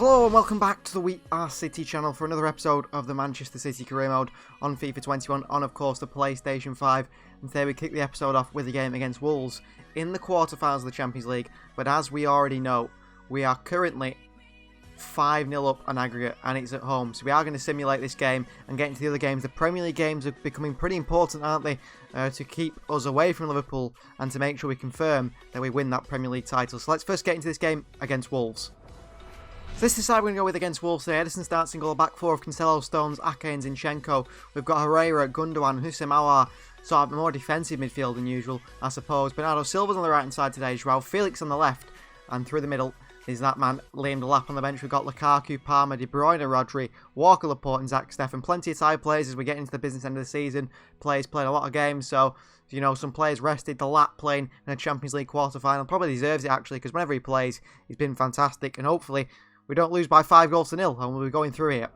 Hello and welcome back to the We Are City channel for another episode of the Manchester City career mode on FIFA 21 on, of course, the PlayStation 5. And today we kick the episode off with a game against Wolves in the quarterfinals of the Champions League. But as we already know, we are currently 5-0 up on aggregate and it's at home. So we are going to simulate this game and get into the other games. The Premier League games are becoming pretty important, aren't they, to keep us away from Liverpool and to make sure we confirm that we win that Premier League title. So let's first get into this game against Wolves. So this is the side we're going to go with against Wolves today. Ederson starts in goal, back four of Cancelo, Stones, Ake and Zinchenko. We've got Herrera, Gundogan, Hussein Aouar, sort of a more defensive midfield than usual, I suppose. Bernardo Silva's on the right hand side today, Joao Felix on the left, and through the middle is that man, Liam Delap on the bench. We've got Lukaku, Palmer, De Bruyne, Rodri, Walker, Laporte and Zach Steffen. Plenty of tired players as we get into the business end of the season. Players playing a lot of games, so you know, some players rested. Delap playing in a Champions League quarter-final probably deserves it actually, because whenever he plays, he's been fantastic, and hopefully we don't lose by 5-0 and we'll be going through here.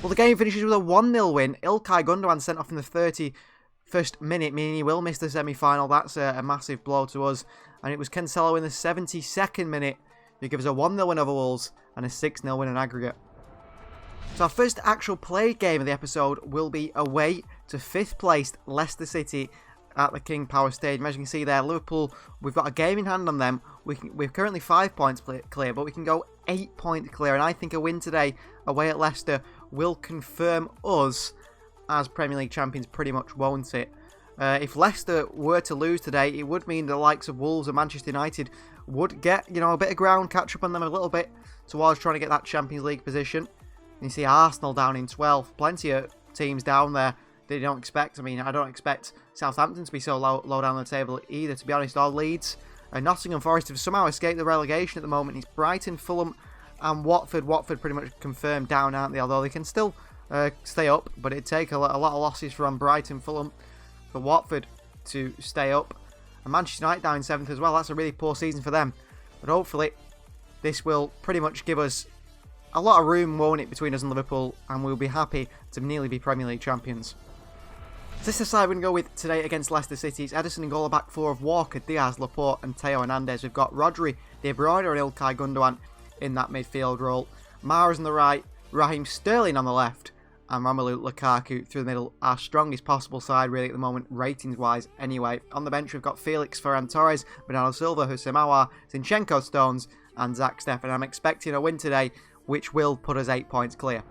Well, the game finishes with a 1-0 win. Ilkay Gundogan sent off in the 31st minute, meaning he will miss the semi-final. That's a massive blow to us. And it was Cancelo in the 72nd minute who gives us a 1-0 win over Wolves and a 6-0 win in aggregate. So our first actual played game of the episode will be away to 5th placed Leicester City at the King Power Stadium. As you can see there, Liverpool, we've got a game in hand on them. We're currently 5 points clear, but we can go 8 points clear. And I think a win today away at Leicester will confirm us as Premier League champions pretty much, won't it? If Leicester were to lose today, it would mean the likes of Wolves and Manchester United would get, you know, a bit of ground, catch up on them a little bit towards trying to get that Champions League position. You see Arsenal down in 12th. Plenty of teams down there that you don't expect. I mean, I don't expect Southampton to be so low down the table either, to be honest, or Leeds. Nottingham Forest have somehow escaped the relegation at the moment. It's Brighton, Fulham and Watford. Watford pretty much confirmed down, aren't they? Although they can still stay up, but it'd take a lot of losses from Brighton, Fulham for Watford to stay up. And Manchester United down in 7th as well. That's a really poor season for them. But hopefully this will pretty much give us a lot of room, won't it, between us and Liverpool, and we'll be happy to nearly be Premier League champions. So this is the side we're going to go with today against Leicester City. It's Ederson in goal, back four of Walker, Diaz, Laporte and Theo Hernandez. We've got Rodri, De Bruyne and Ilkay Gundogan in that midfield role. Mahrez on the right, Raheem Sterling on the left, and Romelu Lukaku through the middle. Our strongest possible side really at the moment, ratings-wise anyway. On the bench we've got Felix, Ferran Torres, Bernardo Silva, Hussein Aouar, Zinchenko, Stones and Zach Steffen. I'm expecting a win today, which will put us 8 points clear.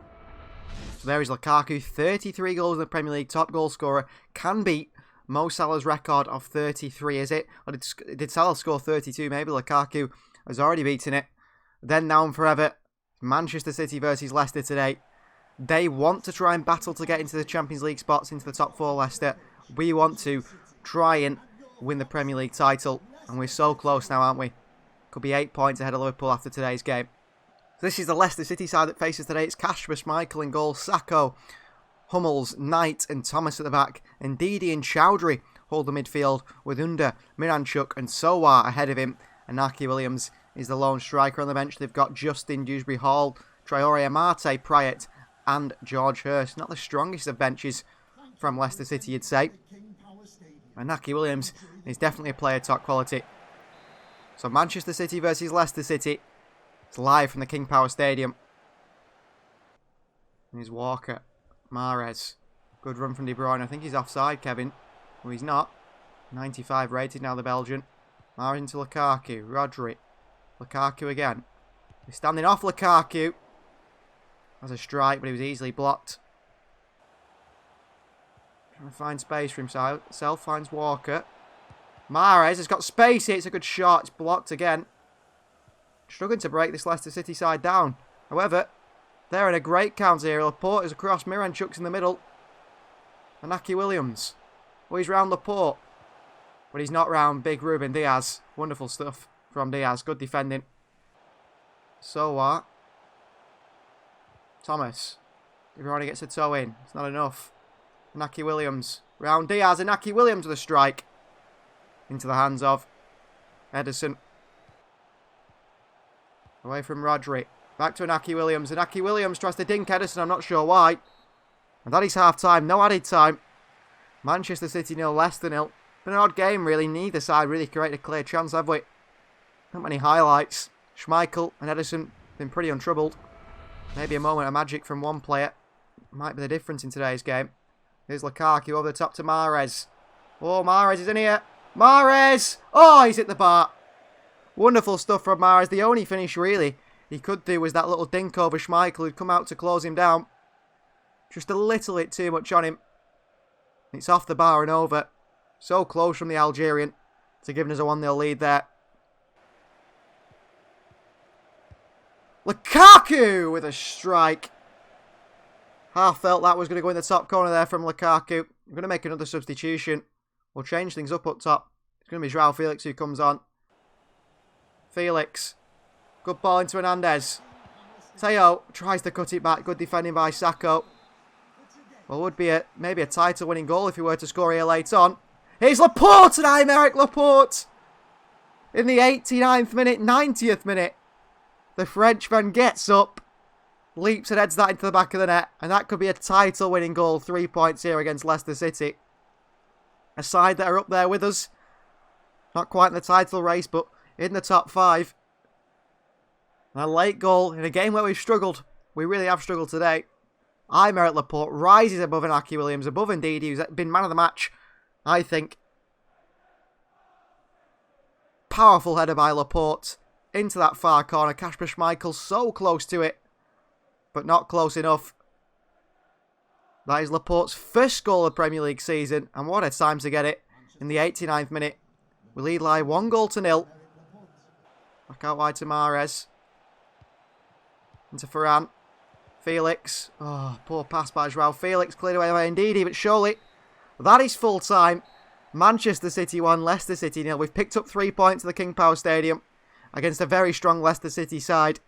So there is Lukaku, 33 goals in the Premier League, top goal scorer, can beat Mo Salah's record of 33, is it? Or did Salah score 32? Maybe Lukaku has already beaten it. Then now and forever, Manchester City versus Leicester today. They want to try and battle to get into the Champions League spots, into the top 4, Leicester. We want to try and win the Premier League title, and we're so close now, aren't we? Could be 8 points ahead of Liverpool after today's game. So this is the Leicester City side that faces today. It's Kasper Schmeichel in goal, Sacco, Hummels, Knight and Thomas at the back, and Ndidi and Chowdhury hold the midfield with Under, Miranchuk and Sowar ahead of him, and Naki Williams is the lone striker on the bench. They've got Justin Dewsbury Hall, Traore Amate, Prayet and George Hurst. Not the strongest of benches from Leicester City, you'd say. And Naki Williams is definitely a player top quality. So Manchester City versus Leicester City. It's live from the King Power Stadium. And here's Walker. Mahrez. Good run from De Bruyne. I think he's offside, Kevin. Oh, he's not. 95 rated now, the Belgian. Mahrez into Lukaku. Rodri. Lukaku again. He's standing off Lukaku. That's a strike, but he was easily blocked. Trying to find space for himself. Finds Walker. Mahrez has got space here. It's a good shot. It's blocked again. Struggling to break this Leicester City side down. However, they're in a great counter here. Laporte is across. Miranchuk's in the middle. And Naki Williams. Oh, he's round Laporte. But he's not round Big Ruben Diaz. Wonderful stuff from Diaz. Good defending. Sowar. Thomas. De Bruyne gets a toe in. It's not enough. Naki Williams. Round Diaz and Naki Williams with a strike. Into the hands of Ederson. Away from Rodri. Back to Naki Williams. And Naki Williams tries to dink Ederson. I'm not sure why. And that is half time. No added time. Manchester City 0, Leicester 0. Been an odd game really. Neither side really created a clear chance, have we? Not many highlights. Schmeichel and Ederson been pretty untroubled. Maybe a moment of magic from one player might be the difference in today's game. Here's Lukaku over the top to Mahrez. Oh, Mahrez is in here. Mahrez! Oh, he's hit the bar. Wonderful stuff from Mahrez. The only finish, really, he could do was that little dink over Schmeichel, who'd come out to close him down. Just a little bit too much on him. It's off the bar and over. So close from the Algerian to giving us a 1-0 lead there. Lukaku with a strike. Half felt that was going to go in the top corner there from Lukaku. We're going to make another substitution. We'll change things up top. It's going to be Joao Felix who comes on. Felix. Good ball into Hernandez. Teo tries to cut it back. Good defending by Sacco. Well, would be maybe a title-winning goal if he were to score here late on. Here's Laporte and Aymeric Laporte. In the 89th minute, 90th minute. The Frenchman gets up, leaps and heads that into the back of the net. And that could be a title-winning goal. 3 points here against Leicester City. A side that are up there with us. Not quite in the title race, but in the top 5. And a late goal in a game where we've struggled. We really have struggled today. Aymeric Laporte rises above Inaki Williams, above Ndidi, who's been man of the match, I think. Powerful header by Laporte into that far corner. Kasper Schmeichel so close to it, but not close enough. That is Laporte's first goal of the Premier League season, and what a time to get it in the 89th minute. We lead live 1-0. Back out wide to Mahrez. Into Ferran. Felix. Oh, poor pass by Joao Felix. Cleared away by Ndidi, but surely that is full time. Manchester City 1, Leicester City 0. We've picked up 3 points at the King Power Stadium against a very strong Leicester City side.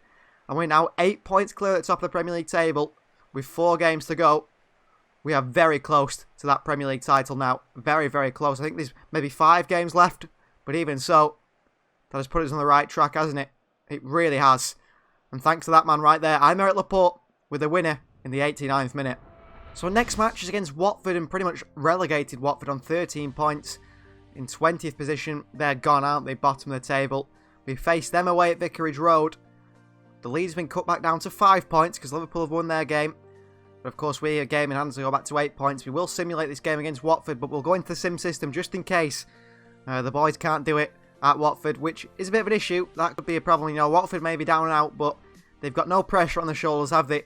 And we're now 8 points clear at the top of the Premier League table with 4 games to go. We are very close to that Premier League title now. Very, very close. I think there's maybe 5 games left. But even so, that has put us on the right track, hasn't it? It really has. And thanks to that man right there, Aymeric Laporte with a winner in the 89th minute. So our next match is against Watford, and pretty much relegated Watford on 13 points. In 20th position, they're gone, aren't they? Bottom of the table. We face them away at Vicarage Road. The lead's been cut back down to 5 points because Liverpool have won their game. But of course, we have a game in hand to go back to 8 points. We will simulate this game against Watford, but we'll go into the sim system just in case the boys can't do it at Watford, which is a bit of an issue. That could be a problem. You know, Watford may be down and out, but they've got no pressure on their shoulders, have they?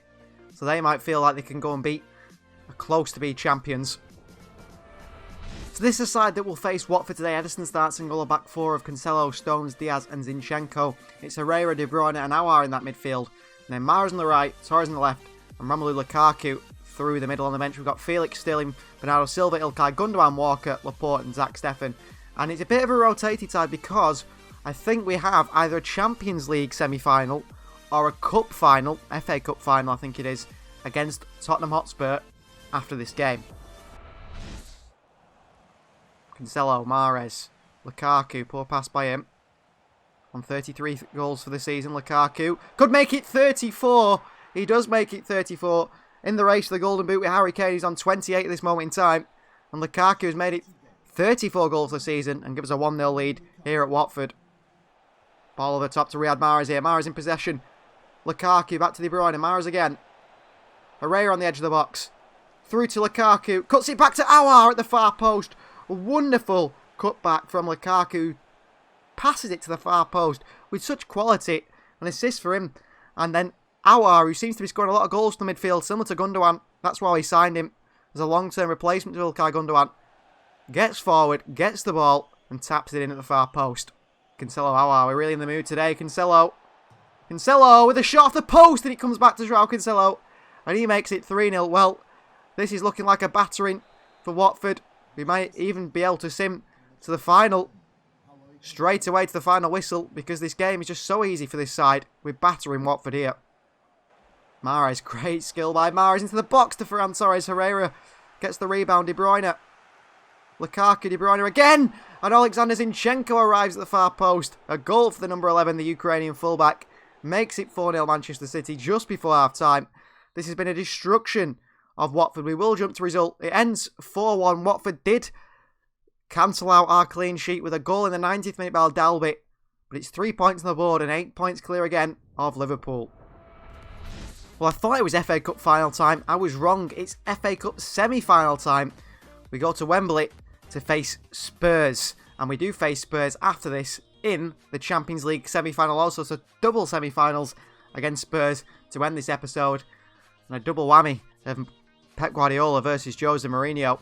So they might feel like they can go and beat close to be champions. So this is a side that will face Watford today. Ederson starts in goal, a back 4 of Cancelo, Stones, Diaz and Zinchenko. It's Herrera, De Bruyne and Aouar in that midfield. And then Mahrez on the right, Torres on the left, and Romelu Lukaku through the middle on the bench. We've got Felix, Sterling, Bernardo Silva, Ilkay Gundogan, Walker, Laporte and Zach Steffen. And it's a bit of a rotated side because I think we have either a Champions League semi-final or a cup final, FA Cup final I think it is, against Tottenham Hotspur after this game. Cancelo, Mahrez, Lukaku, poor pass by him. On 33 goals for the season, Lukaku could make it 34. He does make it 34. In the race for the Golden Boot with Harry Kane, he's on 28 at this moment in time. And Lukaku has made it 34 goals for the season and gives us a 1-0 lead here at Watford. Ball over the top to Riyad Mahrez here. Mahrez in possession. Lukaku back to De Bruyne. Mahrez again. Herrera on the edge of the box. Through to Lukaku. Cuts it back to Aouar at the far post. A wonderful cutback from Lukaku. Passes it to the far post with such quality. An assist for him. And then Aouar, who seems to be scoring a lot of goals from the midfield, similar to Gundogan. That's why he signed him as a long-term replacement to Ilkay Gundogan. Gets forward, gets the ball, and taps it in at the far post. Cancelo, Aouar, we're really in the mood today. Cancelo with a shot off the post, and it comes back to Joao Cancelo. And he makes it 3-0. Well, this is looking like a battering for Watford. We might even be able to sim to the final. Straight away to the final whistle, because this game is just so easy for this side. We're battering Watford here. Mahrez, great skill by Mahrez into the box to Ferran Torres. Herrera gets the rebound. De Bruyne. Lukaku, De Bruyne again. And Alexander Zinchenko arrives at the far post. A goal for the number 11, the Ukrainian fullback. Makes it 4-0 Manchester City just before half-time. This has been a destruction of Watford. We will jump to result. It ends 4-1. Watford did cancel out our clean sheet with a goal in the 90th minute by Dalby. But it's 3 points on the board and 8 points clear again of Liverpool. Well, I thought it was FA Cup final time. I was wrong. It's FA Cup semi-final time. We go to Wembley to face Spurs. And we do face Spurs after this in the Champions League semi-final also. So double semi-finals against Spurs to end this episode. And a double whammy of Pep Guardiola versus Jose Mourinho.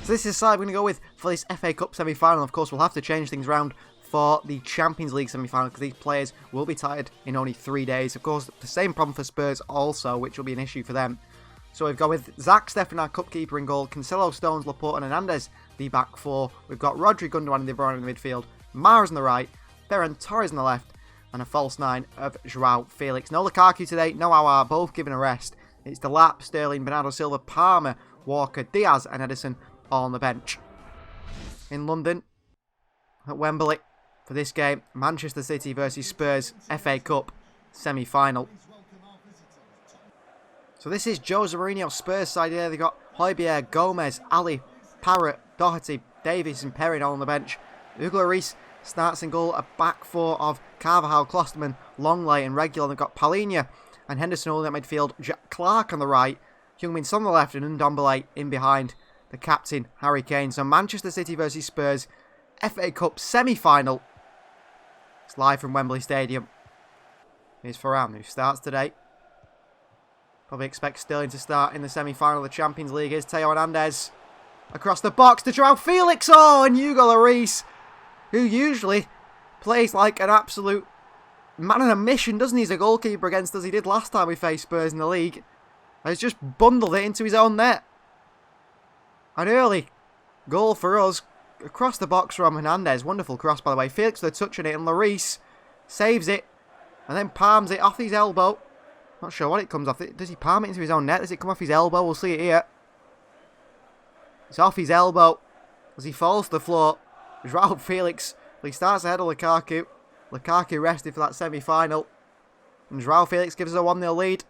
So this is the side we're going to go with for this FA Cup semi-final. Of course, we'll have to change things around for the Champions League semi-final because these players will be tired in only 3 days. Of course, the same problem for Spurs also, which will be an issue for them. So we've got with Zach Steffen, our cup keeper, in goal, Cancelo, Stones, Laporte and Hernandez, the back four. We've got Rodri, Gundogan and De Bruyne in the midfield, Mahrez on the right, Ferran Torres on the left, and a false nine of Joao Felix. No Lukaku today, no Aouar, both given a rest. It's Delap, Sterling, Bernardo Silva, Palmer, Walker, Diaz and Edison all on the bench. In London, at Wembley, for this game, Manchester City versus Spurs, FA Cup semi-final. So this is Jose Mourinho's Spurs side here. They've got Højbjerg, Gomez, Ali, Parrott, Doherty, Davies and Perrin all on the bench. Hugo Lloris starts in goal, a back four of Carvajal, Klosterman, Longley and Regular. They've got Palhinha and Henderson all in that midfield. Jack Clark on the right, Heung-min Son on the left and Ndombele in behind the captain, Harry Kane. So Manchester City versus Spurs, FA Cup semi-final. It's live from Wembley Stadium. Here's Varane, who starts today. Probably expect Sterling to start in the semi-final of the Champions League. Here's Theo Hernandez. Across the box to Joao Felix. Oh, and Hugo Lloris, who usually plays like an absolute man on a mission, doesn't he, as a goalkeeper against us? He did last time we faced Spurs in the league. He's just bundled it into his own net. An early goal for us. Across the box from Hernandez. Wonderful cross, by the way. Felix with a touch on it, and Lloris saves it and then palms it off his elbow. Not sure what it comes off. Does he palm it into his own net? Does it come off his elbow? We'll see it here. It's off his elbow as he falls to the floor. Joao Felix, he starts ahead of Lukaku. Lukaku rested for that semi-final. And Joao Felix gives us a 1-0 lead.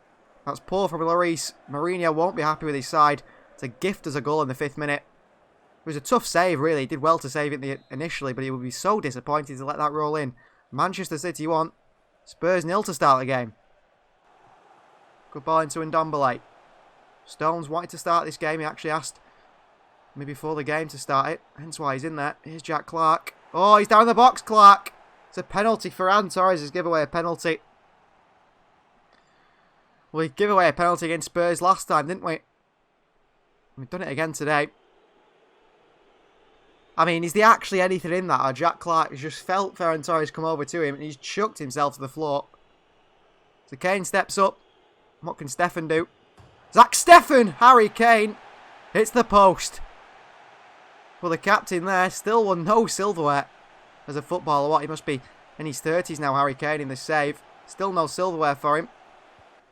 That's poor from Lloris. Mourinho won't be happy with his side to gift us a goal in the 5th minute. It was a tough save, really. He did well to save it initially, but he would be so disappointed to let that roll in. Manchester City 1, Spurs 0 to start the game. Good ball into Ndombele. Stones wanted to start this game. He actually asked me before the game to start it, hence why he's in there. Here's Jack Clark. Oh, he's down in the box, Clark. It's a penalty for Torres. He's given away a penalty. Well, we gave away a penalty against Spurs last time, didn't we? We've done it again today. I mean, is there actually anything in that? Or Jack Clark has just felt Ferran Torres come over to him and he's chucked himself to the floor. So Kane steps up. What can Steffen do? Zach Steffen! Harry Kane hits the post. Well, the captain there still won no silverware as a footballer. What, he must be in his 30s now, Harry Kane, in this save. Still no silverware for him.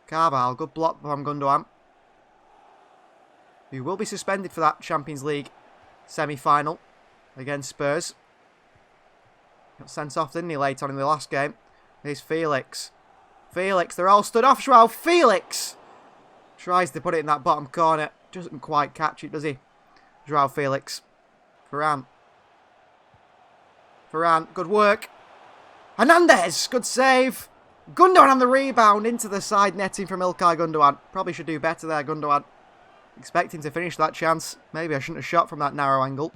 Carvajal, good block from Gundogan, who will be suspended for that Champions League semi-final against Spurs. Got sent off, didn't he, late on in the last game. Here's Felix. Felix, they're all stood off. Joao Felix tries to put it in that bottom corner. Doesn't quite catch it, does he? Joao Felix. Varane. Varane, good work. Hernandez, good save. Gundogan on the rebound into the side netting from Ilkay Gundogan. Probably should do better there, Gundogan. Expecting to finish that chance. Maybe I shouldn't have shot from that narrow angle.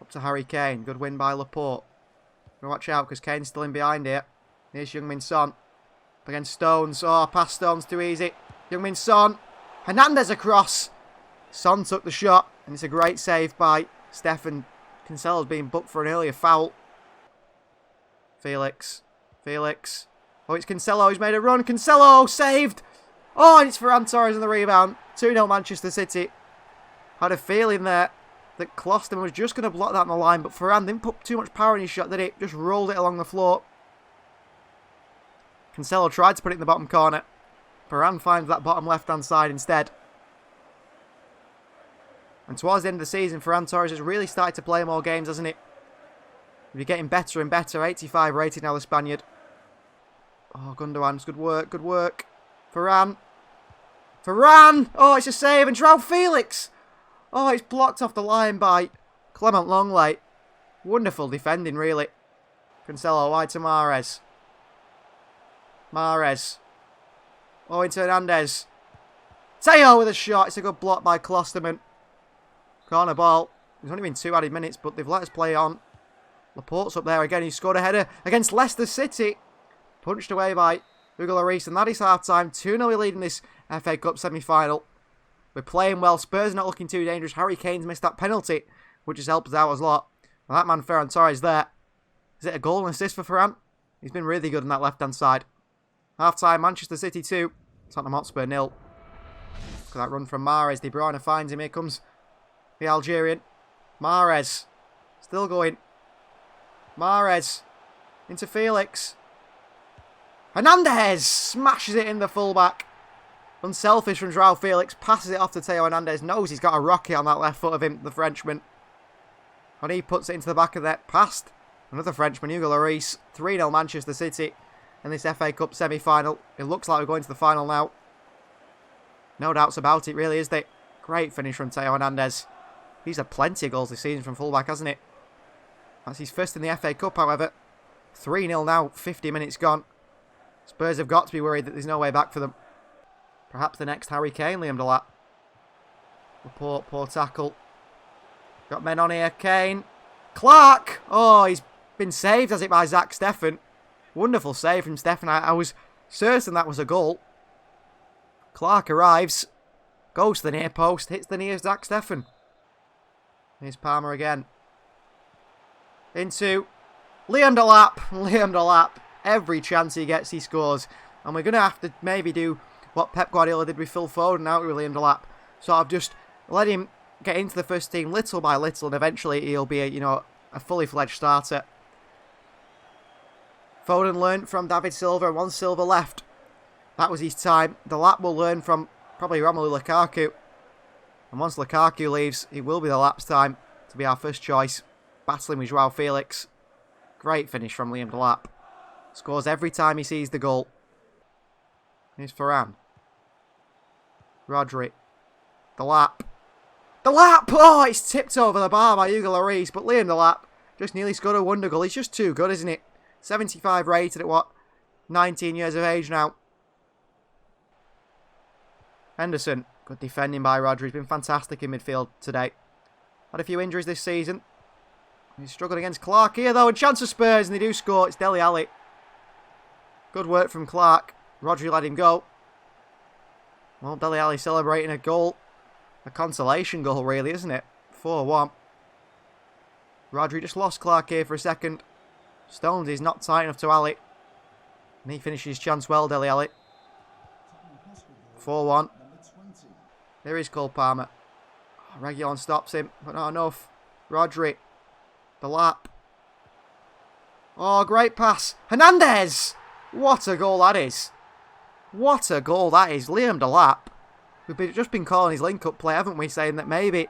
Up to Harry Kane. Good win by Laporte. Watch out because Kane's still in behind here. Here's Heung-min Son. Up against Stones. Oh, past Stones too easy. Heung-min Son. Hernandez across. Son took the shot. And it's a great save by Steffen. Cancelo's being booked for an earlier foul. Felix. Felix. Oh, it's Cancelo. He's made a run. Cancelo saved. Oh, and it's Ferran Torres on the rebound. 2-0 Manchester City. Had a feeling there that Klosterman was just going to block that on the line, but Ferran didn't put too much power in his shot, did he? Just rolled it along the floor. Cancelo tried to put it in the bottom corner. Ferran finds that bottom left-hand side instead. And towards the end of the season, Ferran Torres has really started to play more games, hasn't he? He's getting better and better. 85 rated now, the Spaniard. Oh, Gundogan, good work, good work. Varane. Varane! Oh, it's a save. And Joao Felix! Oh, it's blocked off the line by Clement Longley. Wonderful defending, really. Cancelo wide to Mahrez. Mahrez. Oh, into Hernandez. Teo with a shot. It's a good block by Klosterman. Corner ball. There's only been 2 added minutes, but they've let us play on. Laporte's up there again. He scored a header against Leicester City. Punched away by Hugo Lloris, and that is half-time. 2-0 we're leading this FA Cup semi-final. We're playing well. Spurs not looking too dangerous. Harry Kane's missed that penalty, which has helped us out a lot. Well, that man Ferran Torres there. Is it a goal and assist for Ferran? He's been really good on that left-hand side. Half-time, Manchester City 2. Tottenham Hotspur 0. Look at that run from Mahrez. De Bruyne finds him. Here comes the Algerian. Mahrez. Still going. Mahrez. Into Felix. Hernandez smashes it in the fullback. Unselfish from Joao Felix. Passes it off to Theo Hernandez. Knows he's got a rocket on that left foot of him, the Frenchman. And he puts it into the back of the net. Past another Frenchman, Hugo Lloris. 3-0 Manchester City in this FA Cup semi-final. It looks like we're going to the final now. No doubts about it, really, is there? Great finish from Theo Hernandez. He's had plenty of goals this season from fullback, hasn't it? That's his first in the FA Cup, however. 3-0 now, 50 minutes gone. Spurs have got to be worried that there's no way back for them. Perhaps the next Harry Kane, Liam Delap. Laporte, poor tackle. Got men on here. Kane. Clark! Oh, he's been saved, has it, by Zach Steffen. Wonderful save from Steffen. I was certain that was a goal. Clark arrives. Goes to the near post. Hits the knee of Zach Steffen. Here's Palmer again. Into Liam Delap. Liam Delap. Every chance he gets, he scores. And we're going to have to maybe do what Pep Guardiola did with Phil Foden out with Liam Delap. Sort of just let him get into the first team little by little, and eventually he'll be a fully fledged starter. Foden learned from David Silva, and 1 Silva left. That was his time. Delap will learn from probably Romelu Lukaku. And once Lukaku leaves, it will be Delap's time to be our first choice. Battling with Joao Felix. Great finish from Liam Delap. Scores every time he sees the goal. Here's Ferran. Rodri. Delap. Delap! Oh, it's tipped over the bar by Hugo Lloris, but Liam Delap just nearly scored a wonder goal. He's just too good, isn't it? 75 rated at 19 years of age now. Henderson. Good defending by Rodri. He's been fantastic in midfield today. Had a few injuries this season. He's struggled against Clark here, though. And chance for Spurs, and they do score. It's Dele Alli. Good work from Clark. Rodri let him go. Well, Dele Alli celebrating a goal. A consolation goal, really, isn't it? 4-1. Rodri just lost Clark here for a second. Stones is not tight enough to Alli. And he finishes his chance well, Dele Alli. 4-1. There is Cole Palmer. Oh, Reguilon stops him, but not enough. Rodri. Delap. Oh, great pass. Hernandez! What a goal that is. What a goal that is. Liam Delap. We've just been calling his link-up play, haven't we? Saying that maybe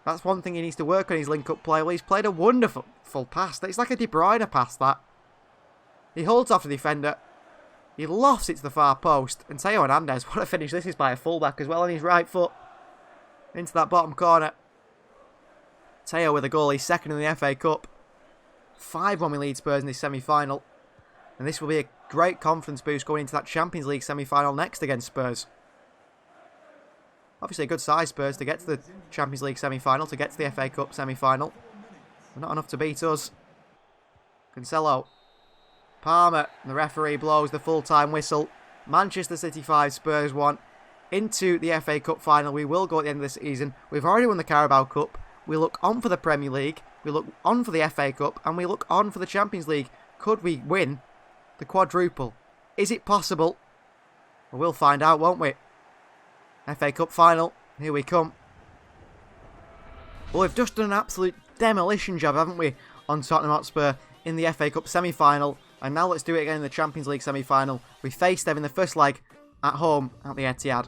that's one thing he needs to work on, his link-up play. Well, he's played a wonderful pass. It's like a De Bruyne pass, that. He holds off the defender. He lofts it to the far post. And Theo Hernandez, what a finish this is by a fullback as well on his right foot. Into that bottom corner. Theo with a goal. He's second in the FA Cup. 5-1 we lead Spurs in this semi-final. And this will be a great confidence boost going into that Champions League semi-final next against Spurs. Obviously a good size Spurs to get to the Champions League semi-final, to get to the FA Cup semi-final. But not enough to beat us. Cancelo. Palmer. The referee blows the full-time whistle. Manchester City 5, Spurs 1. Into the FA Cup final. We will go at the end of the season. We've already won the Carabao Cup. We look on for the Premier League. We look on for the FA Cup. And we look on for the Champions League. Could we win the quadruple? Is it possible? Well, we'll find out, won't we? FA Cup final. Here we come. Well, we've just done an absolute demolition job, haven't we, on Tottenham Hotspur in the FA Cup semi-final. And now let's do it again in the Champions League semi-final. We faced them in the first leg at home at the Etihad.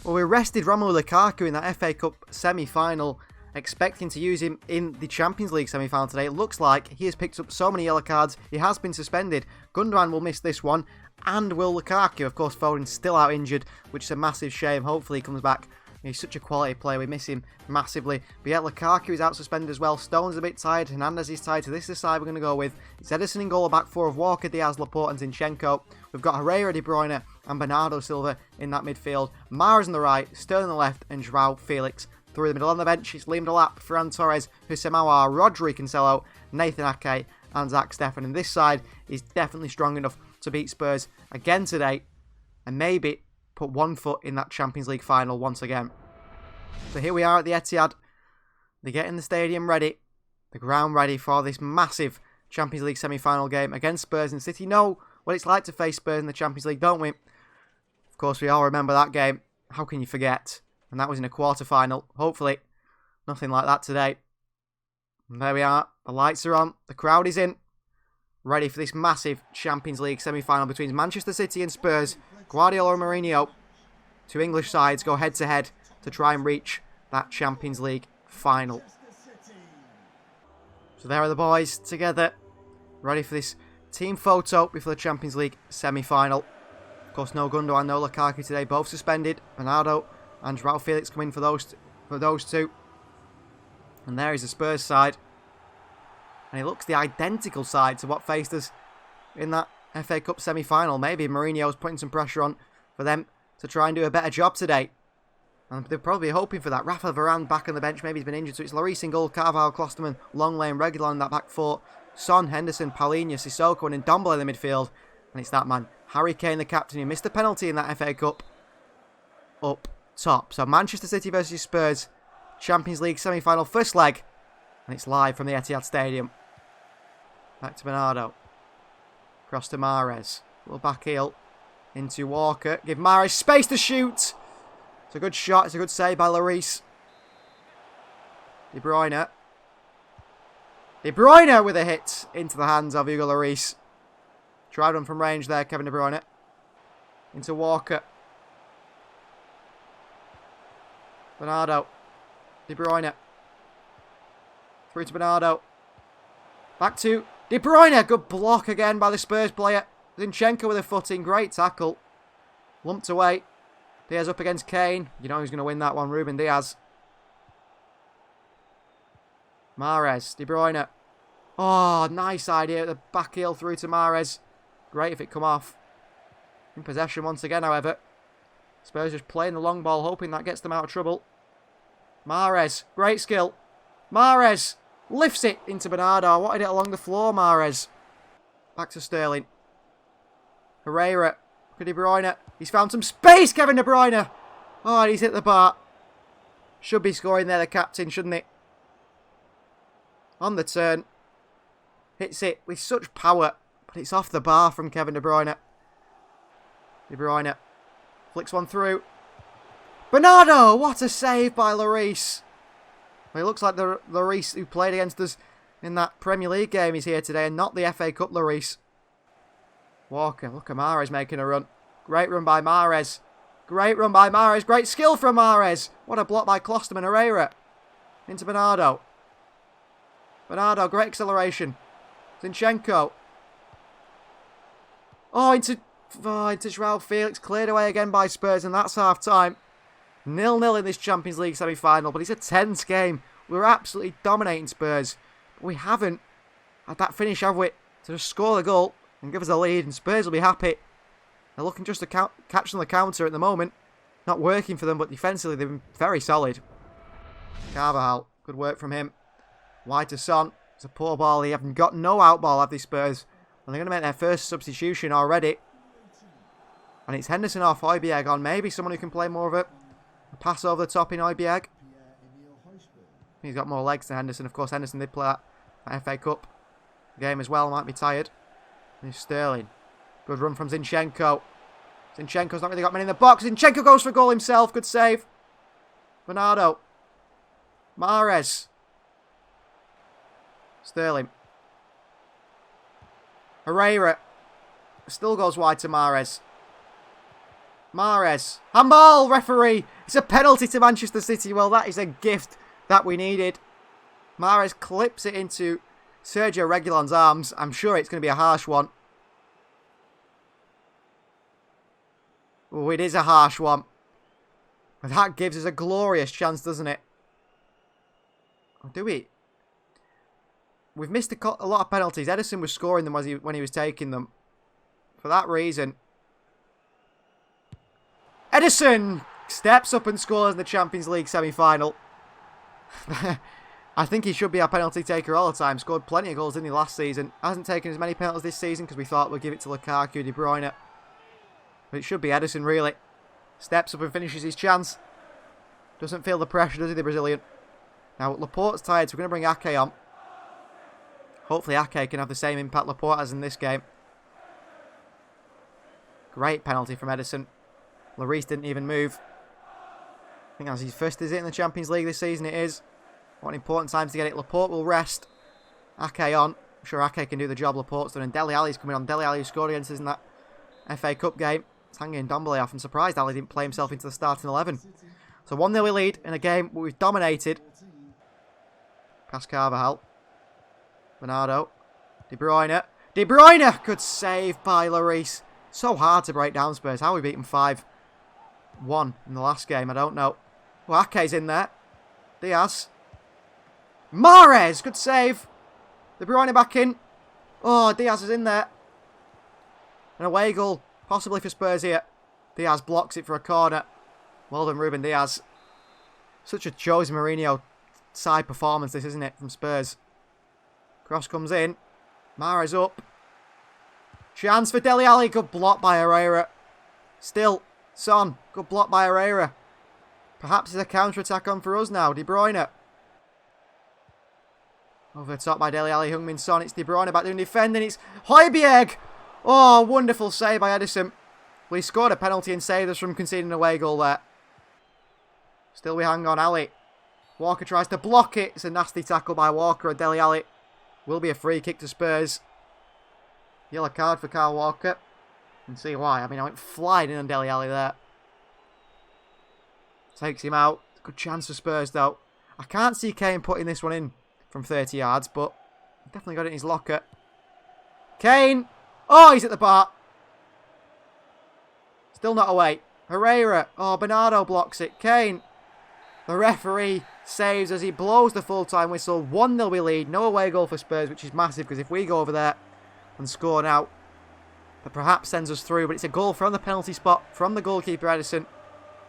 Well, we rested Romelu Lukaku in that FA Cup semi-final, expecting to use him in the Champions League semi-final today. It looks like he has picked up so many yellow cards, he has been suspended. Gundogan will miss this one, and will Lukaku. Of course, Foden's still out injured, which is a massive shame. Hopefully he comes back He's such a quality player. We miss him massively. But yeah, Lukaku is out suspended as well. Stone's a bit tired. Hernandez is tired. So this is the side we're going to go with. It's Ederson in goal, a back four of Walker, Diaz, Laporte and Zinchenko. We've got Herrera, De Bruyne and Bernardo Silva in that midfield. Mahrez on the right, Sterling on the left and Joao Felix through the middle. On the bench, it's Liam Delap, Ferran Torres, Hussein Mawar, Rodri Cancelo, Nathan Ake and Zach Steffen. And this side is definitely strong enough to beat Spurs again today and maybe put one foot in that Champions League final once again. So here we are at the Etihad. They're getting the stadium ready, the ground ready for this massive Champions League semi-final game against Spurs. And City know what it's like to face Spurs in the Champions League, don't we? Of course, we all remember that game. How can you forget? And that was in a quarter-final. Hopefully, nothing like that today. And there we are. The lights are on. The crowd is in. Ready for this massive Champions League semi-final between Manchester City and Spurs. Guardiola and Mourinho. Two English sides go head-to-head to try and reach that Champions League final. So there are the boys together. Ready for this team photo before the Champions League semi-final. Of course, no Gundogan, no Lukaku today. Both suspended. Bernardo and Joao Felix come in for those two. And there is the Spurs side. And it looks the identical side to what faced us in that FA Cup semi-final. Maybe Mourinho's putting some pressure on for them to try and do a better job today. And they're probably hoping for that. Rafa Varane back on the bench. Maybe he's been injured. So it's Lloris in goal, Carvalho, Klosterman, Longley and Reguilon in that back four. Son, Henderson, Paulinho, Sissoko and Ndombele in the midfield. And it's that man, Harry Kane, the captain, who missed the penalty in that FA Cup, up top. So Manchester City versus Spurs. Champions League semi-final first leg. And it's live from the Etihad Stadium. Back to Bernardo. Cross to Mahrez. Little back heel. Into Walker. Give Mahrez space to shoot. It's a good shot. It's a good save by Lloris. De Bruyne. De Bruyne with a hit into the hands of Hugo Lloris. Tried one from range there, Kevin De Bruyne. Into Walker. Bernardo. De Bruyne. Through to Bernardo. Back to De Bruyne. Good block again by the Spurs player. Zinchenko with a footing. Great tackle. Lumped away. Diaz up against Kane. You know who's going to win that one. Ruben Diaz. Mahrez. De Bruyne. Oh, nice idea. The back heel through to Mahrez. Great if it come off. In possession once again, however. Spurs just playing the long ball, hoping that gets them out of trouble. Mahrez. Great skill. Mahrez. Lifts it into Bernardo. Wanted it along the floor, Mahrez. Back to Sterling. Herrera. Look at De Bruyne. He's found some space, Kevin De Bruyne. Oh, and he's hit the bar. Should be scoring there, the captain, shouldn't he? On the turn. Hits it with such power. But it's off the bar from Kevin De Bruyne. De Bruyne. Flicks one through. Bernardo! What a save by Lloris. Well, it looks like the Lloris who played against us in that Premier League game is here today and not the FA Cup Lloris. Walker. Look at Mahrez making a run. Great run by Mahrez. Great run by Mahrez. Great skill from Mahrez. What a block by Klosterman. Herrera. Into Bernardo. Bernardo. Great acceleration. Zinchenko. Into Joao Felix. Cleared away again by Spurs, and that's half-time. 0-0 in this Champions League semi-final, but it's a tense game. We're absolutely dominating Spurs, but we haven't had that finish, have we? To just score the goal and give us a lead, and Spurs will be happy. They're looking just to catch on the counter at the moment. Not working for them, but defensively they've been very solid. Carvalho, good work from him. Wide to Son. It's a poor ball. They haven't got no out ball, have they, Spurs? And they're going to make their first substitution already. And it's Henderson off, Højbjerg on. Maybe someone who can play more of a pass over the top in Højbjerg. He's got more legs than Henderson. Of course, Henderson did play that FA Cup game as well. Might be tired. There's Sterling. Good run from Zinchenko. Zinchenko's not really got many in the box. Zinchenko goes for goal himself. Good save. Bernardo. Mahrez. Sterling. Herrera. Still goes wide to Mahrez. Mahrez. Handball, referee. It's a penalty to Manchester City. Well, that is a gift that we needed. Mahrez clips it into Sergio Reguilon's arms. I'm sure it's going to be a harsh one. Oh, it is a harsh one. And that gives us a glorious chance, doesn't it? Or do we? We've missed a lot of penalties. Ederson was scoring them when he was taking them. For that reason. Ederson steps up and scores in the Champions League semi-final. I think he should be our penalty taker all the time. Scored plenty of goals, didn't he, last season? Hasn't taken as many penalties this season because we thought we'd give it to Lukaku, De Bruyne. But it should be Ederson, really. Steps up and finishes his chance. Doesn't feel the pressure, does he, the Brazilian? Now, Laporte's tired, so we're going to bring Ake on. Hopefully Ake can have the same impact Laporte has in this game. Great penalty from Ederson. Lloris didn't even move. I think that's his first, is it, in the Champions League this season? It is. What an important time to get it. Laporte will rest. Ake on. I'm sure Ake can do the job Laporte's done. And Dele Alli's coming on. Dele Alli who scored against us in that FA Cup game. It's hanging Ndombele off. I'm surprised Ali didn't play himself into the starting 11. So 1-0 we lead in a game where we've dominated. Past Carvajal. Bernardo. De Bruyne. De Bruyne! Good save by Lloris. So hard to break down Spurs. How we beat them 5-1 in the last game, I don't know. Well, Ake's in there. Diaz. Mahrez! Good save. De Bruyne back in. Oh, Diaz is in there. An away goal. Possibly for Spurs here. Diaz blocks it for a corner. Well done, Ruben Diaz. Such a Jose Mourinho side performance this, isn't it, from Spurs. Cross comes in. Mahrez up. Chance for Dele Alli. Good block by Herrera. Still, Son. Good block by Herrera. Perhaps there's a counter-attack on for us now. De Bruyne. Over the top by Dele Alli. Heung-min Son. It's De Bruyne back doing defending. It's Højbjerg. Oh, wonderful save by Ederson. Well, he scored a penalty and saved us from conceding an away goal there. Still we hang on. Ali. Walker tries to block it. It's a nasty tackle by Walker and Dele Alli. Will be a free kick to Spurs. Yellow card for Kyle Walker. You can see why. I mean, I went flying in on Dele Alli there. Takes him out. Good chance for Spurs, though. I can't see Kane putting this one in from 30 yards, but he's definitely got it in his locker. Kane! Oh, he's at the bar. Still not away. Herrera. Oh, Bernardo blocks it. Kane. The referee saves as he blows the full-time whistle. 1-0 we lead. No away goal for Spurs, which is massive, because if we go over there and score now, that perhaps sends us through. But it's a goal from the penalty spot, from the goalkeeper Ederson.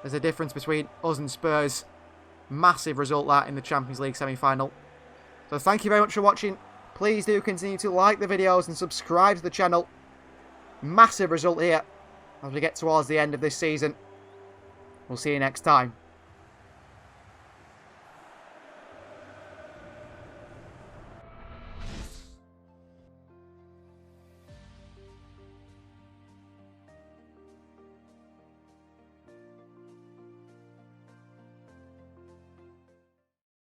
There's a difference between us and Spurs. Massive result that in the Champions League semi-final. So thank you very much for watching. Please do continue to like the videos and subscribe to the channel. Massive result here as we get towards the end of this season. We'll see you next time.